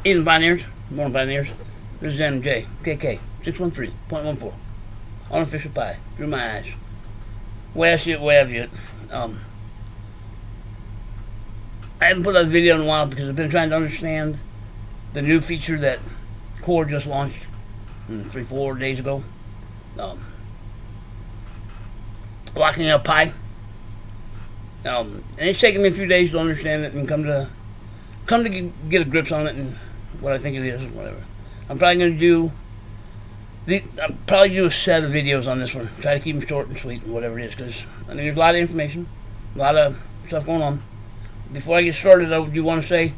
Evening Pioneers, Morning Pioneers. This is MJ, KK, 613.14. Unofficial Pi, through my eyes. Way I see it, way I view it. I haven't put out a video in a while because I've been trying to understand the new feature that Core just launched 3-4 days ago. Locking up Pi. And it's taken me a few days to understand it and come to get a grips on it and what I think it is and whatever. I'm probably going to do a set of videos on this one. Try to keep them short and sweet and whatever it is, because I mean there's a lot of information, a lot of stuff going on. Before I get started, I do want to say,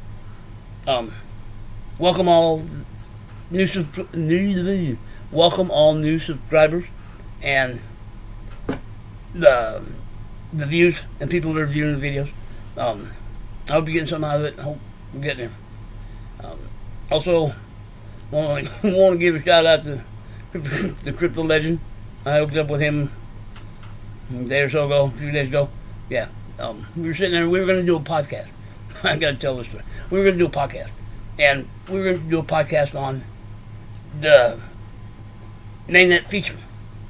welcome all new subscribers and the views and people that are viewing the videos. I hope you're getting something out of it. I hope we're getting there. Also, want to give a shout out to the crypto legend. I hooked up with him a day or so ago, a few days ago. Yeah, we were sitting there and we were going to do a podcast. I got to tell this story. We were going to do a podcast, and we were going to do a podcast on the Mainnet feature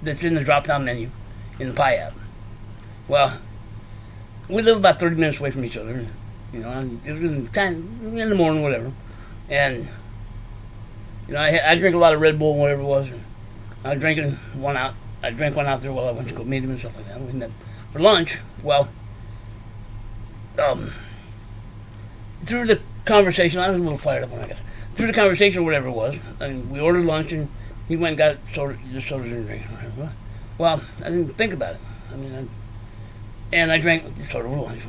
that's in the drop-down menu in the Pi app. Well, we live about 30 minutes away from each other. You know, it was in the morning, whatever. And you know, I drink a lot of Red Bull, whatever it was. And I was drinking one out. I drank one out there while I went to go meet him and stuff like that. And then for lunch, well, through the conversation, I was a little fired up when I got through the conversation, whatever it was. I mean, we ordered lunch and he went and got soda, just soda and drink. Well, I didn't think about it. I mean, I drank soda with lunch.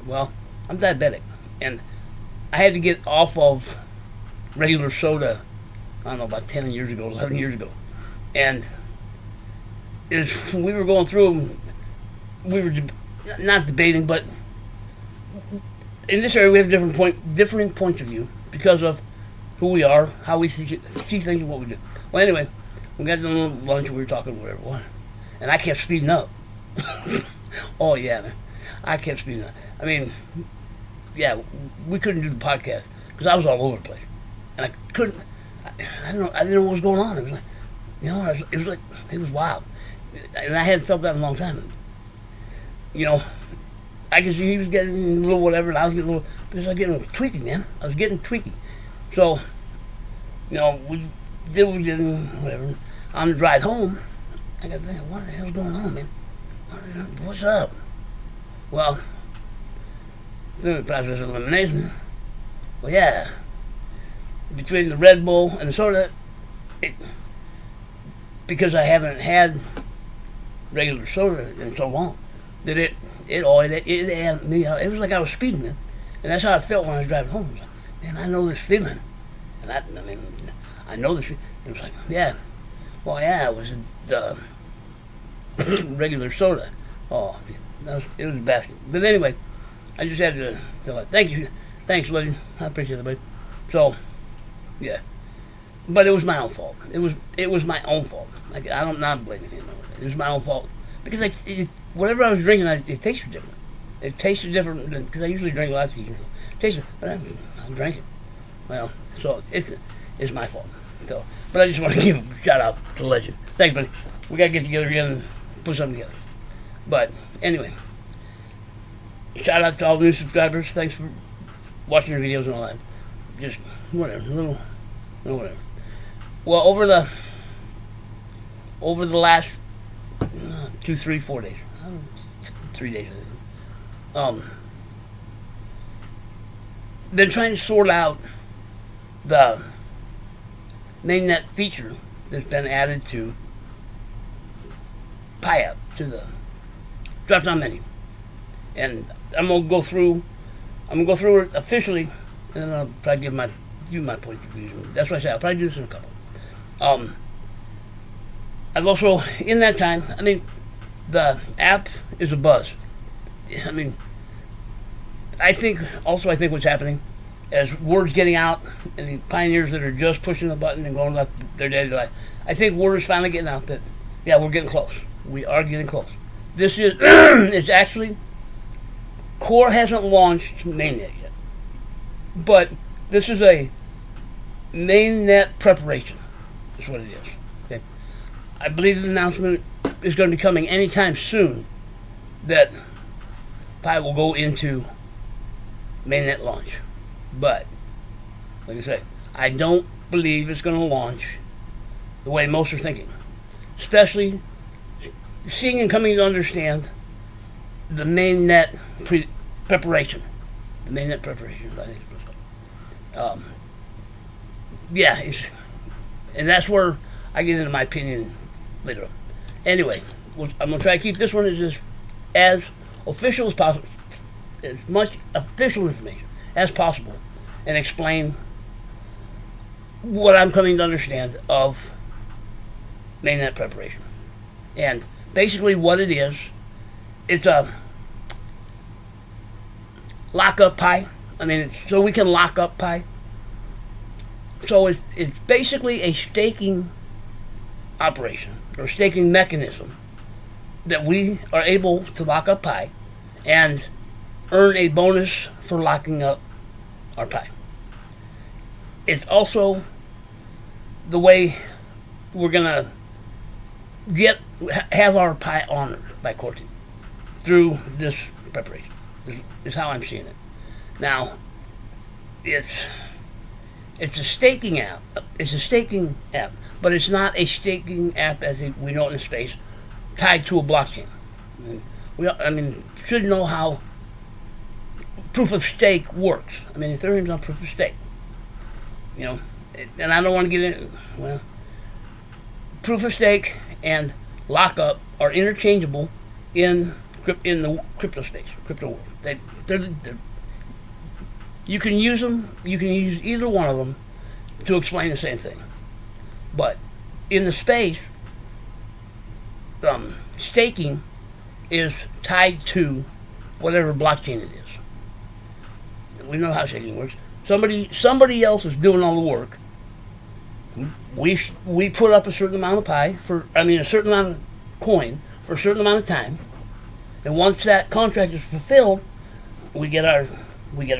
Well, I'm diabetic, and I had to get off of regular soda, I don't know, about 10 years ago, 11 years ago. And as we were going through, we were not debating, but in this area we have different points of view because of who we are, how we see things, and what we do. Well, anyway, we got done lunch and we were talking whatever it was, and I kept speeding up. Oh yeah, man, I kept speeding up. I mean, yeah, we couldn't do the podcast because I was all over the place, and I couldn't. I didn't know what was going on. It was like, you know, it was wild, and I hadn't felt that in a long time. You know, I could see he was getting a little whatever, and I was getting a little, because I was getting tweaky, man. I was getting tweaky. So, you know, we did whatever. On the drive home, I got to think, what the hell's going on, man? What's up? Well, through the process of elimination, well, yeah, between the Red Bull and the soda, because I haven't had regular soda in so long, that it had me out. It was like I was speeding, man. And that's how I felt when I was driving home. I was like, man, I know this feeling. And I know this feeling. It was like, yeah. Well, yeah, it was the regular soda. Oh, it was a basket. But anyway, I just had to tell it. Thanks, legend. I appreciate it, buddy. So, yeah. But it was my own fault. It was my own fault. I'm not blaming him. It was my own fault. Because whatever I was drinking, it tasted different. It tasted different because I usually drink lots of things. But I drank it. Well, so it's my fault. So, but I just want to give a shout out to Legend. Thanks, buddy. We got to get together again and put something together. But anyway, shout out to all the new subscribers. Thanks for watching the videos and all that. Just whatever, whatever. Well, over the last 2, 3, 4 days, 3 days, been trying to sort out the Mainnet feature that's been added to Pi app, to the drop-down menu, and I'm gonna go through it officially, and then I'll probably give my points of view. That's what I say. I'll probably do this in a couple. I've also, in that time, I mean, the app is a buzz. I mean, I think what's happening as word's getting out and the pioneers that are just pushing the button and going about their daily life, I think word is finally getting out that, yeah, we're getting close. We are getting close. This is, it's actually, Core hasn't launched Mainnet yet. But this is a mainnet preparation is what it is. Okay? I believe the announcement is going to be coming anytime soon that Pi will go into mainnet launch. But, like I say, I don't believe it's going to launch the way most are thinking. Especially seeing and coming to understand the mainnet preparation. The mainnet preparation, I think it was called. And that's where I get into my opinion later on. Anyway, I'm going to try to keep this one as official as possible, as much official information as possible, and explain what I'm coming to understand of mainnet preparation. And basically what it is, it's a lockup Pi. I mean, so we can lock up Pi. So it's basically a staking operation or staking mechanism that we are able to lock up Pi and earn a bonus for locking up our Pi. It's also the way we're gonna have our Pi honored by core team through this preparation. This is how I'm seeing it. Now, it's a staking app. It's a staking app, but it's not a staking app as we know it in space, tied to a blockchain. I mean, should know how proof of stake works. I mean, Ethereum's on proof of stake. You know, and I don't want to get in. Well, proof of stake and lockup are interchangeable in the crypto space, crypto world. You can use them. You can use either one of them to explain the same thing. But in the space, staking is tied to whatever blockchain it is. We know how staking works. Somebody else is doing all the work. We put up a certain amount of Pi a certain amount of coin for a certain amount of time, and once that contract is fulfilled, we get our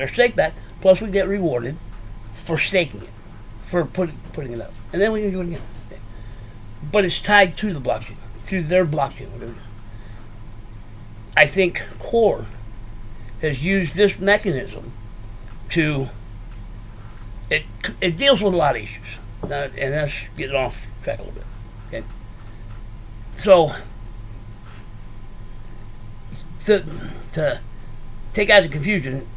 stake back. Plus, we get rewarded for staking it, for putting it up, and then we can do it again. Okay. But it's tied to the blockchain, to their blockchain, whatever it is. I think Core has used this mechanism to. It deals with a lot of issues. And that's getting off track a little bit. Okay. So to take out the confusion,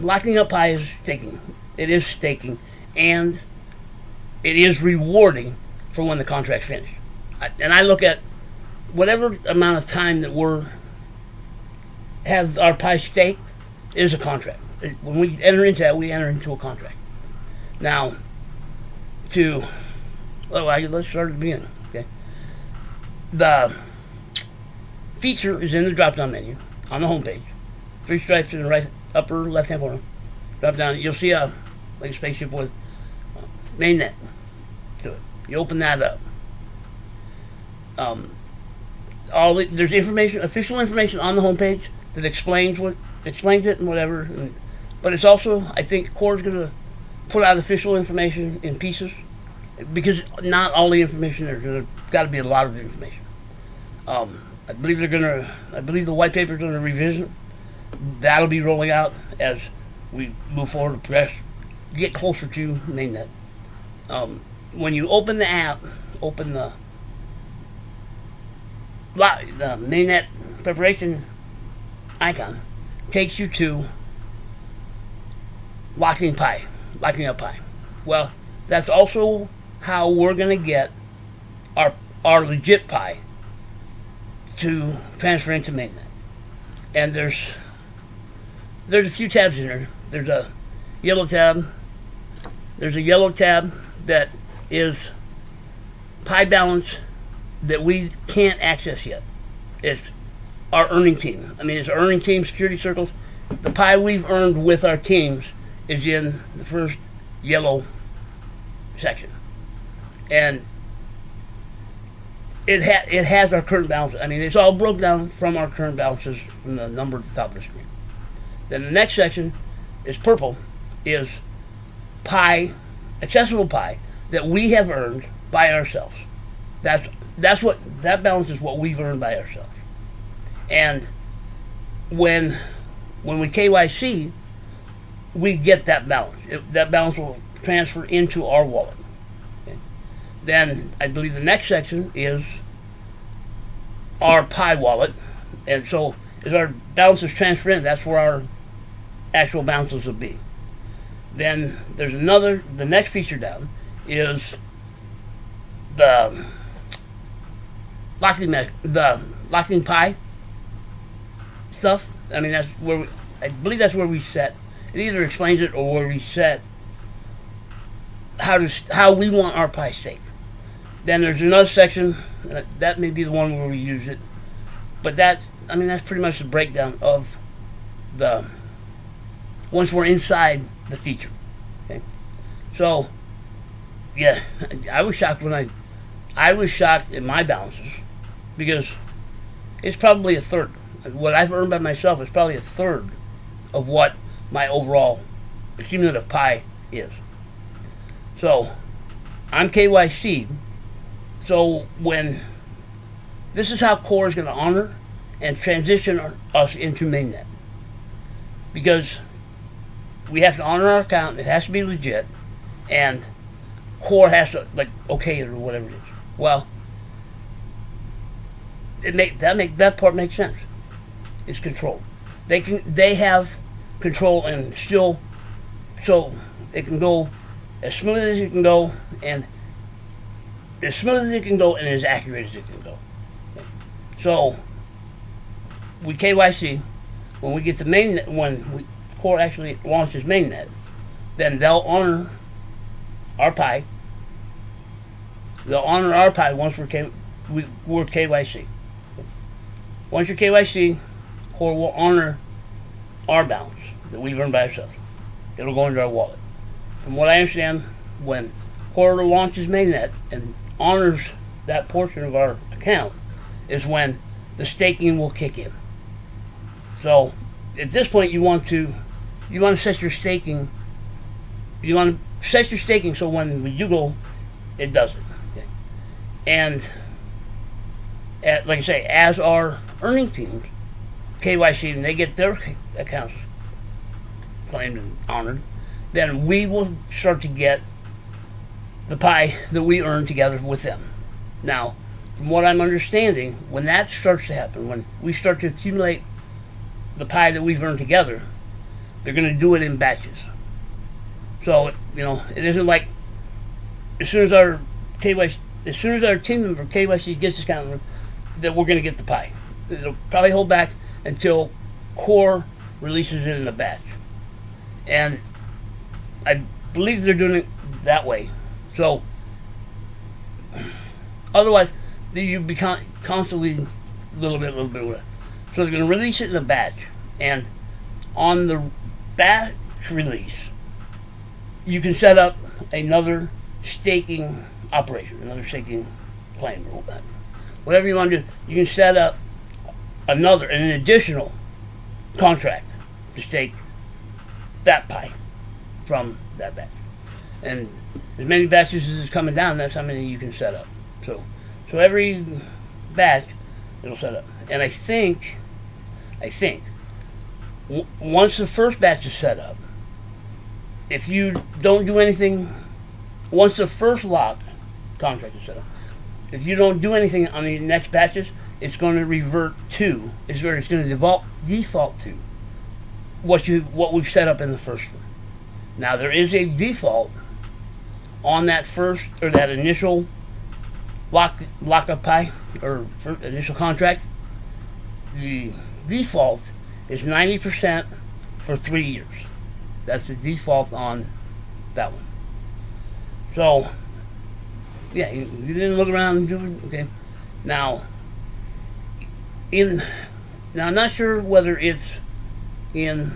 locking up Pi is staking. It is staking, and it is rewarding for when the contract's finished. And I look at whatever amount of time that have our Pi staked is a contract. When we enter into that, we enter into a contract. Now, let's start at the beginning. Okay, the feature is in the drop-down menu on the home page. 3 stripes in the right upper left-hand corner. Drop down. You'll see a spaceship with mainnet to it. You open that up. There's official information on the home page that explains it and whatever. But it's also, I think, Core's going to put out official information in pieces, because not all the information there's got to be a lot of information. I believe the white paper is going to revision. That'll be rolling out as we move forward to get closer to mainnet. When you open the app, open the mainnet preparation icon, takes you to locking up Pi. Well, that's also how we're going to get our legit Pi to transfer into mainnet. And there's a few tabs in there. There's a yellow tab. There's a yellow tab that is Pi balance that we can't access yet. It's our earning team. It's our earning team security circles. The Pi we've earned with our teams is in the first yellow section, and it has our current balance. It's all broke down from our current balances from the number at the top of the screen. Then the next section is purple, is Pi accessible Pi that we have earned by ourselves. That balance is what we've earned by ourselves. And when we KYC, we get that balance. That balance will transfer into our wallet. Okay? Then I believe the next section is our Pi wallet, and so as our balances transfer in, that's where our actual balances will be. Then there's the next feature down is the locking Pi stuff. I mean, I believe that's where we set. It either explains it or where we set how we want our Pi staked. Then there's another section that may be the one where we use it, but that's pretty much the breakdown of the once we're inside the feature. Okay, so yeah, I was shocked at my balances because it's probably a third. What I've earned by myself is probably a third of what my overall cumulative Pi is. So I'm KYC. So this is how Core is going to honor and transition us into Mainnet, because we have to honor our account. It has to be legit, and Core has to okay it or whatever it is. Well, that part makes sense. It's controlled. They have control, and still, so it can go as smooth as it can go, and as accurate as it can go. Okay. So we KYC. When we get to Mainnet, when Core actually launches Mainnet, then they'll honor our Pi. They'll honor our Pi once we're KYC. Once you're KYC, Core will honor our balance that we've earned by ourselves. It'll go into our wallet. From what I understand, when Core launches Mainnet and honors that portion of our account, is when the staking will kick in. So at this point, you want to set your staking. You want to set your staking so when you go, it does it. Okay? And like I say, as our earning teams KYC and they get their accounts claimed and honored, then we will start to get the Pi that we earn together with them. Now, from what I'm understanding, when that starts to happen, when we start to accumulate the Pi that we've earned together, they're going to do it in batches. So, it isn't like as soon as our team member KYC gets this account, that we're going to get the Pi. It'll probably hold back until Core releases it in a batch. And I believe they're doing it that way. So, otherwise, you become constantly little bit. So they're going to release it in a batch. And on the batch release, you can set up another staking operation, another staking claim, or whatever you want to do. You can set up an additional contract to stake that Pi from that batch. And as many batches as is coming down, that's how many you can set up. So every batch, it'll set up. And I think, once the first batch is set up, if you don't do anything, once the first lock contract is set up, if you don't do anything on the next batches, it's going to revert to, it's going to default to what we've set up in the first one. Now, there is a default on that first, or that initial lockup Pi, or initial contract. The default is 90% for 3 years. That's the default on that one. So, yeah, you didn't look around and do it. Okay. Now, I'm not sure whether it's in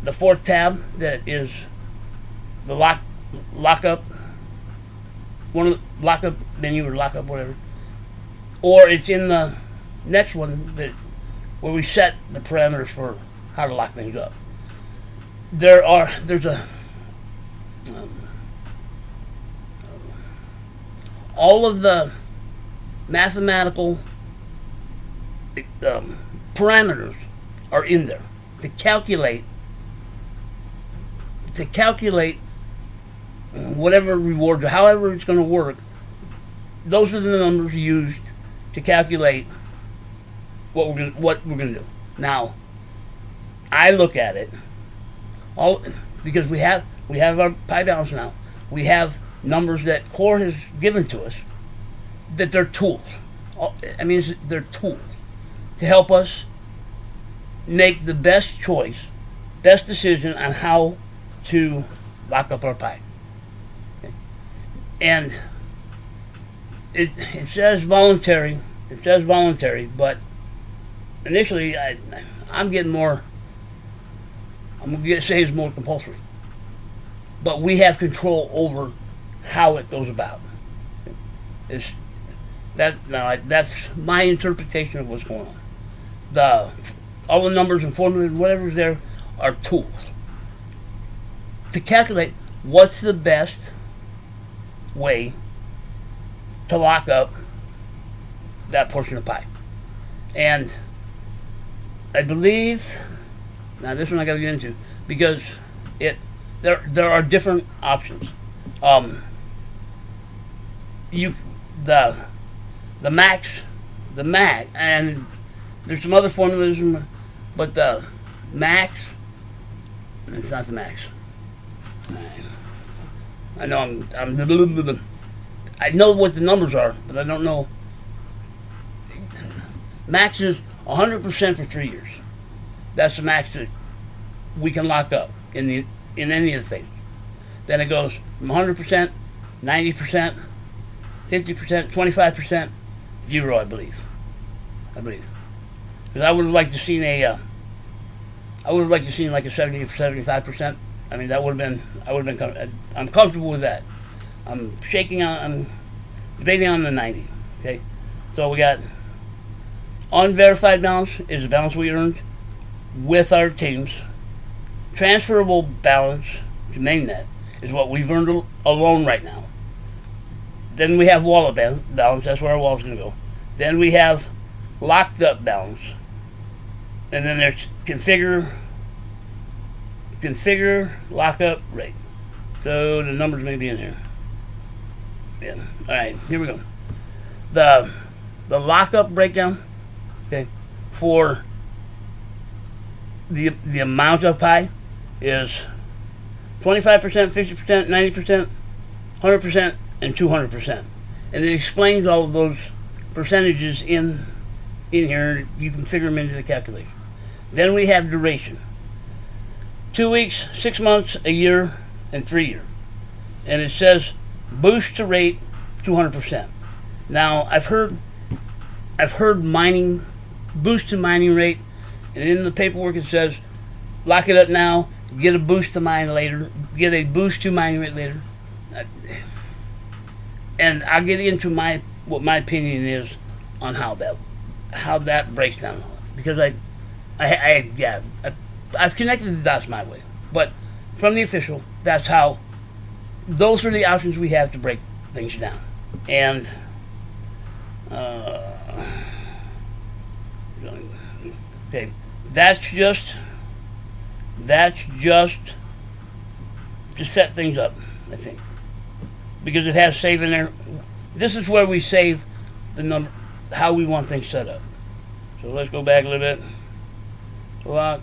the fourth tab that is the lockup, one of the lockup menu or lockup whatever, or it's in the next one where we set the parameters for how to lock things up. There's a all of the mathematical parameters are in there to calculate whatever rewards or however it's going to work. Those are the numbers used to calculate what we're going to do. Now, I look at it all because we have our pi balance now. We have numbers that Core has given to us that they're tools. I mean, they're tools to help us make the best choice, best decision on how to lock up our pi. Okay? And it says voluntary. It says voluntary, but initially I'm getting more. I'm going to say it's more compulsory. But we have control over how it goes about. That's my interpretation of what's going on. All the numbers and formulas, whatever's there, are tools to calculate what's the best way to lock up that portion of pi. And I believe, now this one I got to get into because there are different options. The max, and there's some other formulas, but the max, it's not the max. I know I know what the numbers are, but I don't know. Max is 100% for 3 years. That's the max that we can lock up in any of the phases. Then it goes from 100%, 90%, 50%, 25%, 0, I believe. Because I would have liked to seen like a 70 or 75%. I mean, I'm comfortable with that. I'm debating on the 90. Okay, so we got unverified balance is the balance we earned with our teams. Transferable balance to Mainnet is what we've earned alone right now. Then we have wallet balance. That's where our wallet's going to go. Then we have locked up balance, and then there's configure lockup rate. So the numbers may be in here. Yeah. All right. Here we go. The lockup breakdown. Okay. For the amount of pi is 25%, 50%, 90%, 100%, and 200%. And it explains all of those percentages in here. You can figure them into the calculation. Then we have duration. 2 weeks, 6 months, a year, and 3 years. And it says boost to rate 200%. Now I've heard mining boost to mining rate, and in the paperwork it says lock it up now, get a boost to mine later, get a boost to mining rate later. And I'll get into what my opinion is on how that breaks down, because I've connected the dots my way, but from the official, those are the options we have to break things down. And okay, that's just to set things up, I think, because it has save in there. This is where we save the number, how we want things set up. So let's go back a little bit. Lock.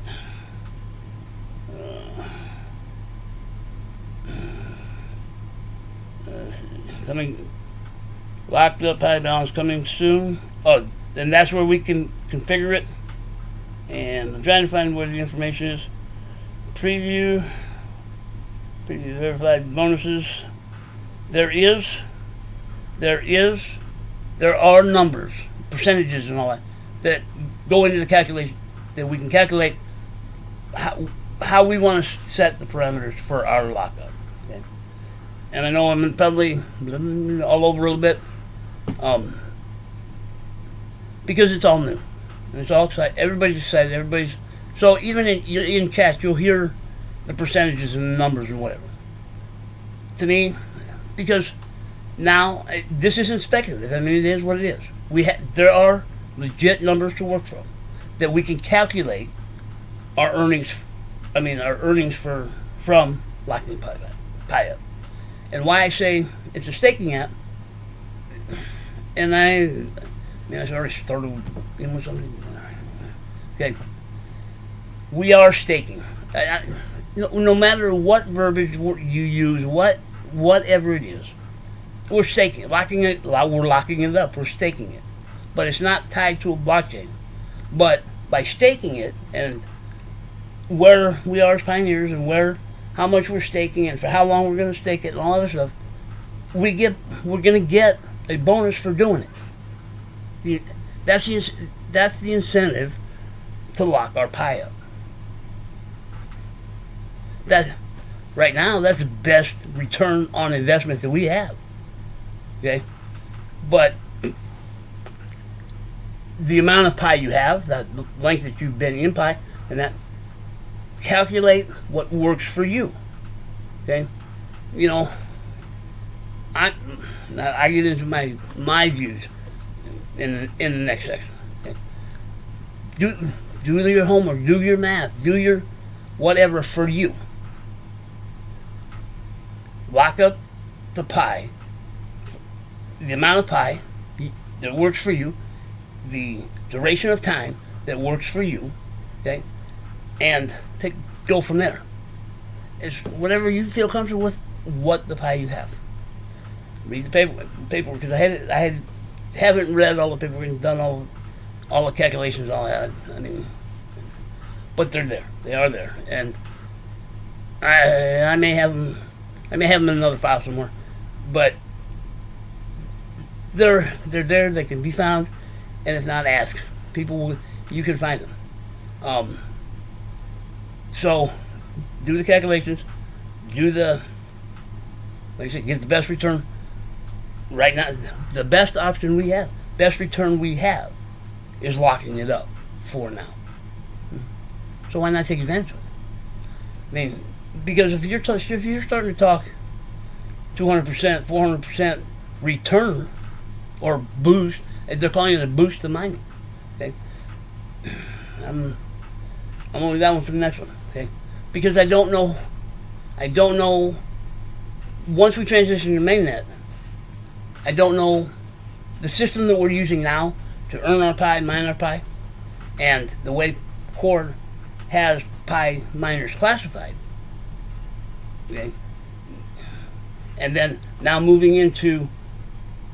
Coming, locked up high balance coming soon. Oh, and that's where we can configure it. And I'm trying to find where the information is. Preview verified bonuses. There are numbers, percentages, and all that go into the calculation, that we can calculate how we want to set the parameters for our lockup. Okay? And I know I'm probably all over a little bit, because it's all new and it's all exciting. Everybody's excited. So even in chat, you'll hear the percentages and the numbers and whatever. To me, because Now, this isn't speculative. I mean, it is what it is. There are legit numbers to work from that we can calculate our earnings. I mean, our earnings from locking Pi up. And why I say it's a staking app, and I already started in with something. Okay, we are staking. No matter what verbiage you use, whatever it is, we're staking it, we're locking it up, we're staking it. But it's not tied to a blockchain. But by staking it and where we are as pioneers and how much we're staking and for how long we're going to stake it and all that stuff, we're going to get a bonus for doing it. That's the incentive to lock our Pi up. That right now, that's the best return on investment that we have. Okay, but the amount of Pi you have, that length that you've been in Pi, and that calculate what works for you. Okay, I get into my views in the next section. Okay? Do your homework, do your math, do your whatever for you. Lock up the Pi, the amount of Pi that works for you, the duration of time that works for you, okay, and go from there. It's whatever you feel comfortable with, what the Pi you have. Read the paperwork, because I haven't read all the paperwork and done all the calculations, all that. I mean, but they're there. They are there, and I may have them. I may have them in another file somewhere, but they're there. They can be found, and if not, ask people. You can find them. So, do the calculations. Like I said, get the best return. Right now, the best option we have, best return we have, is locking it up for now. So why not take advantage of it? I mean, because if you're starting to talk 200%, 400% return or boost, they're calling it a boost to mining. Okay, I'm only that one for the next one. Okay, because I don't know. Once we transition to Mainnet, I don't know the system that we're using now to earn our Pi, mine our Pi, and the way Core has Pi miners classified. Okay, and then now moving into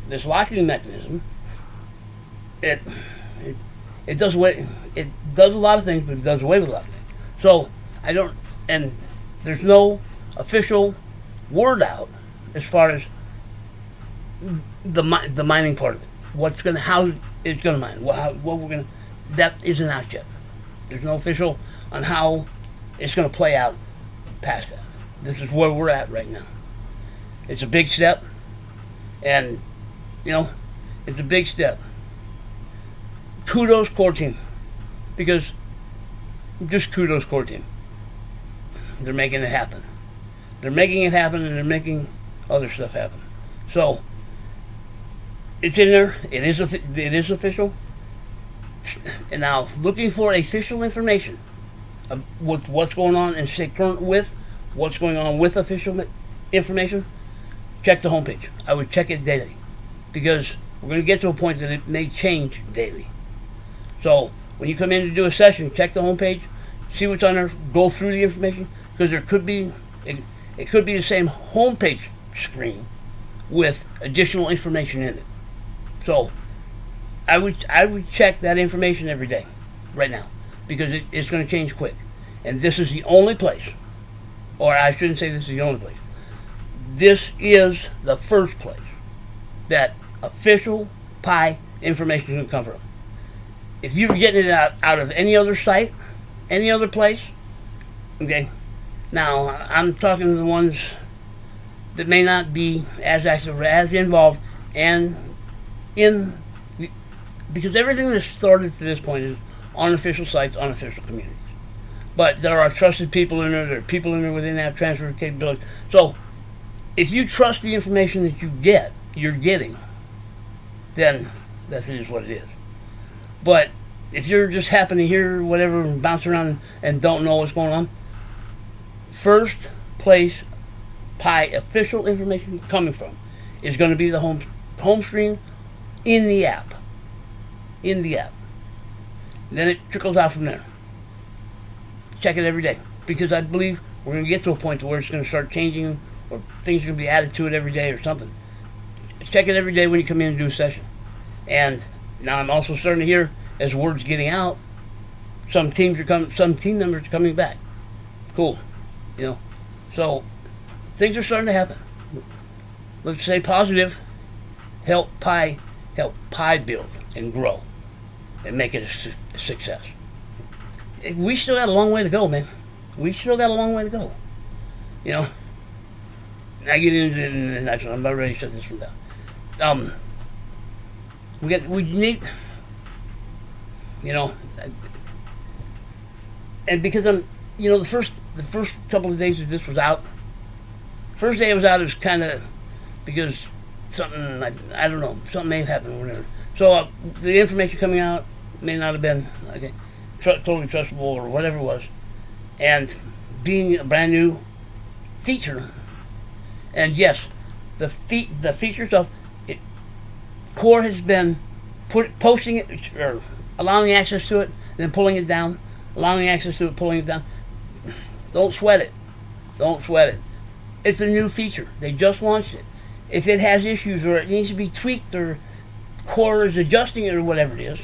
this locking mechanism, it does a lot of things, but it does away with a lot of things. So and there's no official word out as far as the mining part of it. How it's gonna mine, that isn't out yet. There's no official on how it's gonna play out past that. This is where we're at right now. It's a big step, and it's a big step. Kudos core team, because just kudos core team. They're making it happen. They're making it happen, and they're making other stuff happen. So it's in there. It is official. And now, looking for official information with what's going on and stay current with what's going on with official information, check the homepage. I would check it daily, because we're going to get to a point that it may change daily. So when you come in to do a session, check the homepage, see what's on there, go through the information, because it could be the same homepage screen with additional information in it. So I would check that information every day, right now, because it's going to change quick. And this is the only place, or I shouldn't say this is the only place. This is the first place that official Pi information is going to come from. If you're getting it out of any other site, any other place, okay. Now I'm talking to the ones that may not be as active or as involved, and because everything that's started to this point is on official sites, on official communities. But there are trusted people in there. There are people in there within that transfer capability. So if you trust the information that you get you're getting, then that is what it is. But if you're just happen to hear whatever and bounce around and don't know what's going on, first place Pi official information coming from is going to be the home screen in the app. In the app. And then it trickles out from there. Check it every day, because I believe we're going to get to a point where it's going to start changing, or things are going to be added to it every day or something. Check it every day when you come in and do a session. And now I'm also starting to hear, as word's getting out, some team members are coming back. Cool, So things are starting to happen. Let's say positive. Help Pi build and grow and make it a success. We still got a long way to go, man. We still got a long way to go. I get into the next one. I'm about ready to shut this one down. We need, and because the first couple of days that this was out, first day it was out, it was kind of because something, I don't know, something may have happened or whatever. So the information coming out may not have been totally trustable or whatever it was, and being a brand new feature, and yes, the feature stuff, Core has been posting it or allowing access to it, and then pulling it down, allowing access to it, pulling it down. Don't sweat it. Don't sweat it. It's a new feature. They just launched it. If it has issues or it needs to be tweaked or Core is adjusting it or whatever it is,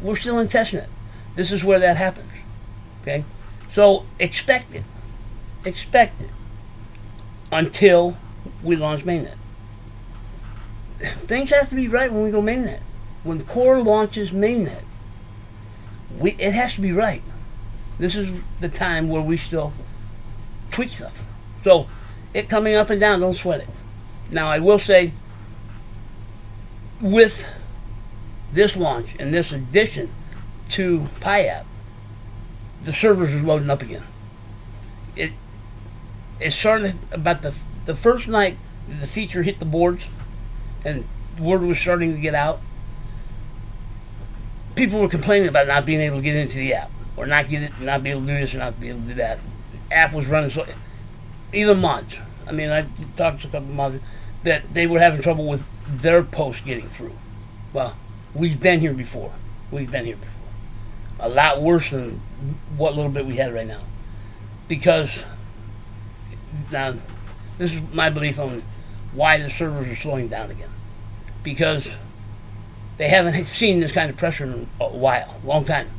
we're still in testnet. This is where that happens. Okay? So expect it. Expect it until we launch Mainnet. Things have to be right when we go Mainnet. When Core launches Mainnet, it has to be right. This is the time where we still tweak stuff. So it coming up and down, don't sweat it. Now I will say, with this launch and this addition to Pi app, the servers are loading up again. It started about the first night the feature hit the boards and word was starting to get out. People were complaining about not being able to get into the app, or not be able to do this, or not be able to do that. App was running slow. Even mods. I mean, I talked to a couple of mods that they were having trouble with their post getting through. Well, we've been here before. A lot worse than what little bit we had right now. Because now, this is my belief on why the servers are slowing down again. Because they haven't seen this kind of pressure in a while, long time.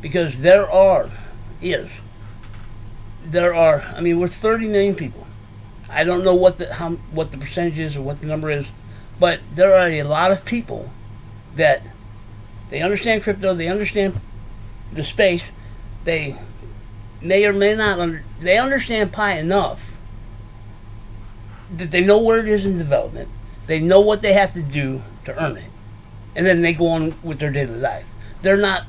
Because we're 30 million people. I don't know what the percentage is or what the number is, but there are a lot of people that they understand crypto, they understand the space, they may or may not they understand Pi enough that they know where it is in development, they know what they have to do to earn it, and then they go on with their daily life. They're not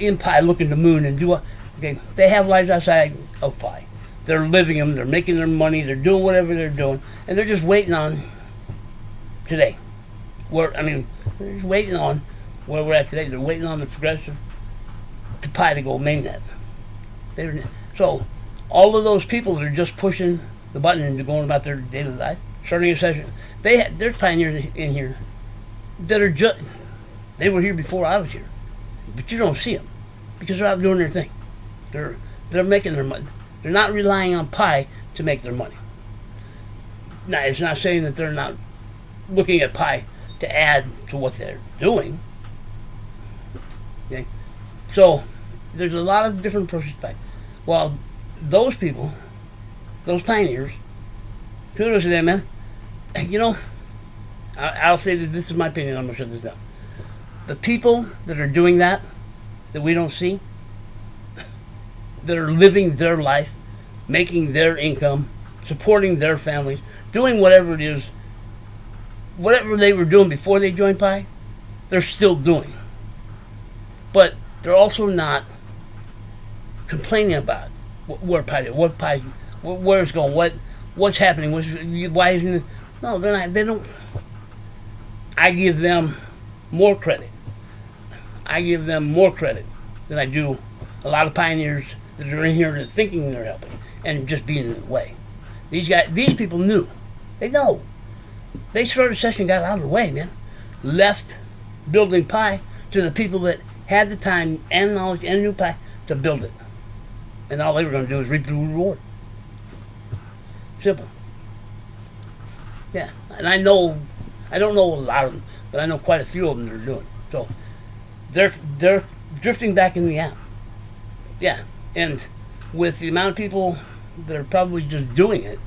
in Pi looking to moon and do they have lives outside of Pi. They're living them, they're making their money, they're doing whatever they're doing, and they're just waiting on today. They're just waiting on where we're at today. They're waiting on the progressive to Pi to go Mainnet. So all of those people that are just pushing the button and going about their daily life, starting a session, there's pioneers in here that are they were here before I was here, but you don't see them because they're out doing their thing. They're making their money. They're not relying on Pi to make their money. Now, it's not saying that they're not looking at Pi to add to what they're doing. Okay? So, there's a lot of different approaches to Pi. Well, those people, those pioneers, kudos to them, man. I'll say that this is my opinion. I'm going to shut this down. The people that are doing that we don't see, that are living their life, making their income, supporting their families, doing whatever it is, whatever they were doing before they joined Pi, they're still doing. But they're also not complaining about where Pi is, where it's going, what's happening, why isn't it, No, they're not. They don't. I give them more credit. I give them more credit than I do a lot of pioneers that are in here that thinking they're helping and just being in the way. These people knew. They know. They started a session, got out of the way, man. Left building Pi to the people that had the time and knowledge and knew Pi to build it. And all they were going to do is reap the reward. Simple. Yeah. And I don't know a lot of them, but I know quite a few of them that are doing it. So they're drifting back in the app. Yeah. And with the amount of people that are probably just doing it,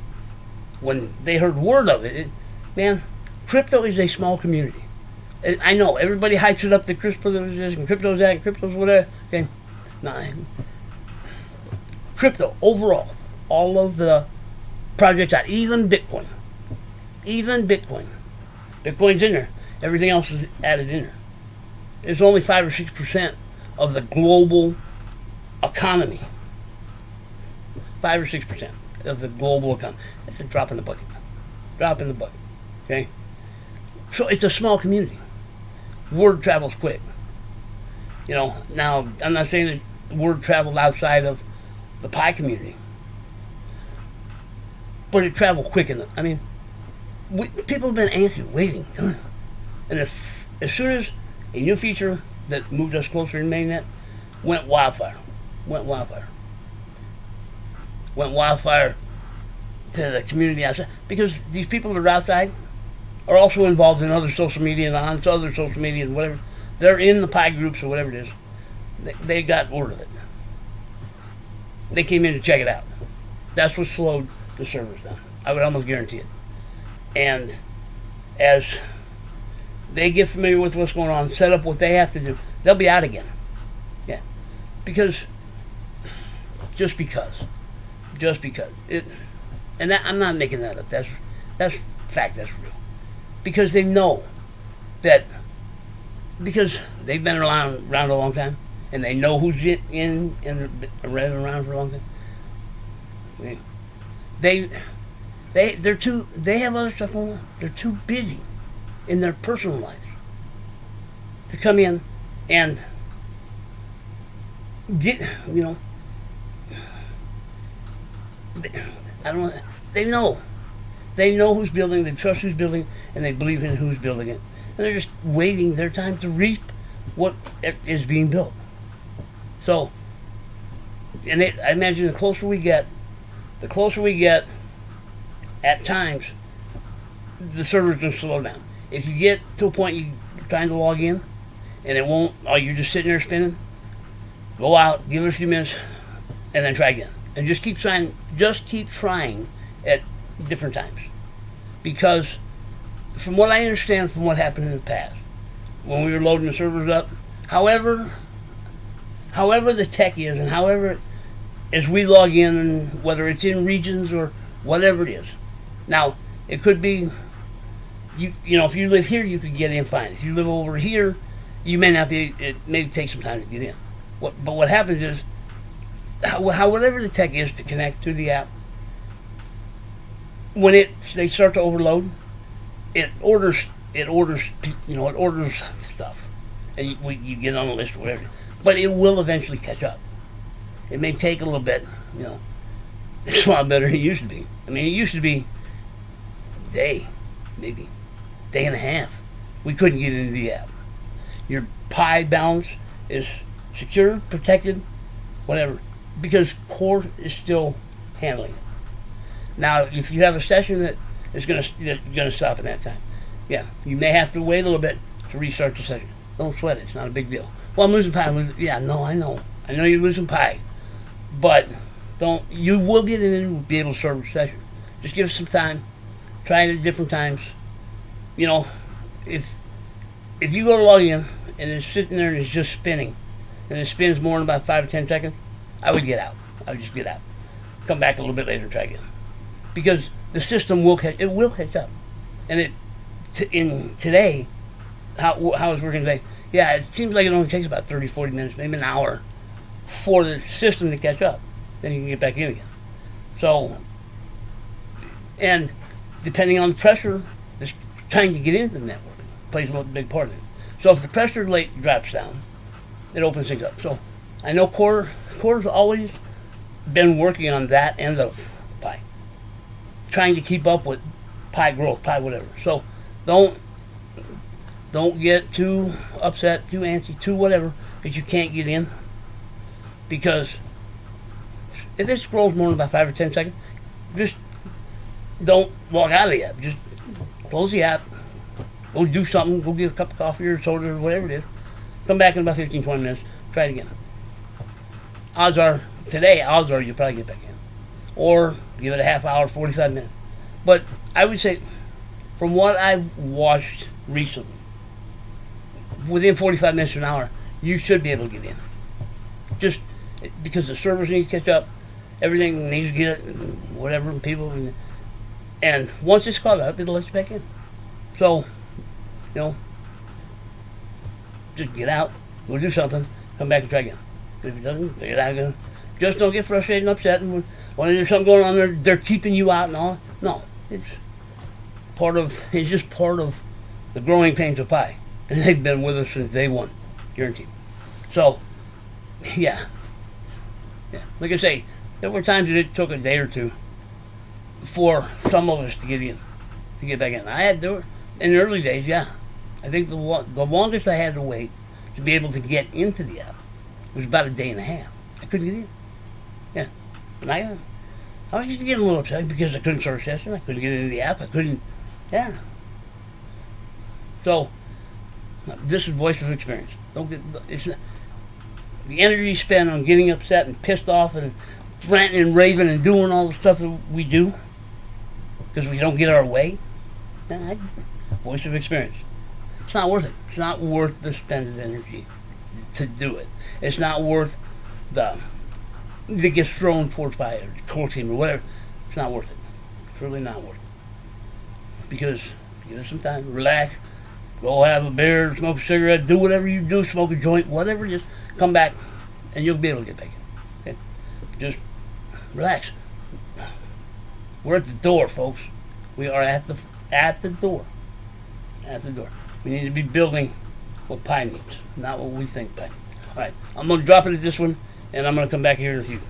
when they heard word of it, man, crypto is a small community. I know everybody hypes it up that crypto is this and crypto's that and crypto's whatever. Okay, nah. Crypto overall, all of the projects out, even Bitcoin, Bitcoin's in there. Everything else is added in there. It's only 5 or 6% of the global economy. 5 or 6% of the global economy. That's a drop in the bucket. Drop in the bucket. Okay? So it's a small community. Word travels quick. You know, now I'm not saying that word traveled outside of the Pi community, but it traveled quick enough. I mean, people have been antsy, waiting. And as soon as a new feature that moved us closer to Mainnet went wildfire to the community outside, because these people that are outside are also involved in other social media and on other social media and whatever. They're in the Pi groups or whatever it is. They got word of it. They came in to check it out. That's what slowed the servers down. I would almost guarantee it. And as they get familiar with what's going on, set up what they have to do, they'll be out again. Yeah. Because it, and that, I'm not making that up. That's fact. That's real. Because they know that, because they've been around a long time, and they know who's in and around for a long time. I mean, they have other stuff going on. They're too busy in their personal lives to come in and get, you know, I don't know. They know who's building, they trust who's building, and they believe in who's building it. And they're just waiting their time to reap what is being built. So, and I imagine the closer we get, at times, the server's going to slow down. If you get to a point you're trying to log in, and it won't, or you're just sitting there spinning, go out, give it a few minutes, and then try again. And just keep trying at different times. Because from what I understand from what happened in the past, when we were loading the servers up, however the tech is, and however as we log in, and whether it's in regions or whatever it is. Now, it could be, you know, if you live here, you could get in fine. If you live over here, you may not be, it may take some time to get in. But what happens is, whatever the tech is to connect to the app, when they start to overload, it orders stuff, and you get on the list or whatever. But it will eventually catch up. It may take a little bit, you know. It's a lot better than it used to be. I mean, it used to be maybe day and a half. We couldn't get into the app. Your Pi balance is secure, protected, whatever, because Core is still handling it. Now, if you have a session that is going to stop in that time, yeah, you may have to wait a little bit to restart the session. Don't sweat it. It's not a big deal. Well, I'm losing Pi. Yeah, no, I know. I know you're losing Pi, but you will get in and be able to serve a session. Just give it some time. Try it at different times. You know, if you go to log in and it's sitting there and it's just spinning, and it spins more than about 5 or 10 seconds, I would get out. I would just get out. Come back a little bit later and try again. Because the system will catch up. And today, how it's working today, yeah, it seems like it only takes about 30, 40 minutes, maybe an hour, for the system to catch up. Then you can get back in again. So, and depending on the pressure that's trying to get into the network, plays a big part in it. So if the pressure rate drops down, it opens things up. So I know Core's always been working on that end of Pi, trying to keep up with Pi growth, Pi whatever. So don't get too upset, too antsy, too whatever, because you can't get in. Because if it scrolls more than about 5 or 10 seconds, just don't log out of the app. Just close the app, go do something, go get a cup of coffee or soda or whatever it is. Come back in about 15, 20 minutes, try it again. Odds are you'll probably get back in. Or give it a half hour, 45 minutes. But I would say, from what I've watched recently, within 45 minutes to an hour, you should be able to get in. Just because the servers need to catch up, everything needs to get it, whatever, and people. And once it's caught up, it'll let you back in. So, just get out, go do something, come back and try again. If it doesn't, figure it out again. Just don't get frustrated and upset. And when there's something going on, they're keeping you out and all. No, it's just part of the growing pains of Pi. And they've been with us since day one, guaranteed. So, yeah. Like I say, there were times that it took a day or two for some of us to get back in. In the early days, yeah. I think the longest I had to wait to be able to get into the app was about a day and a half. I couldn't get in. Yeah. And I was just getting a little upset because I couldn't start a session. I couldn't get into the app. I couldn't. Yeah. So, this is voice of experience. It's not, the energy spent on getting upset and pissed off and ranting and raving and doing all the stuff that we do because we don't get our way. Voice of experience. It's not worth it. It's not worth the spending energy to do it. It's not worth that gets thrown towards by a core team or whatever. It's not worth it. It's really not worth it. Because give it some time, relax, go have a beer, smoke a cigarette, do whatever you do, smoke a joint, whatever it is, come back and you'll be able to get back in. Okay? Just relax. We're at the door, folks. We are at the door. At the door. We need to be building what Pi needs, not what we think Pi needs. All right, I'm going to drop it at this one, and I'm going to come back here in a few.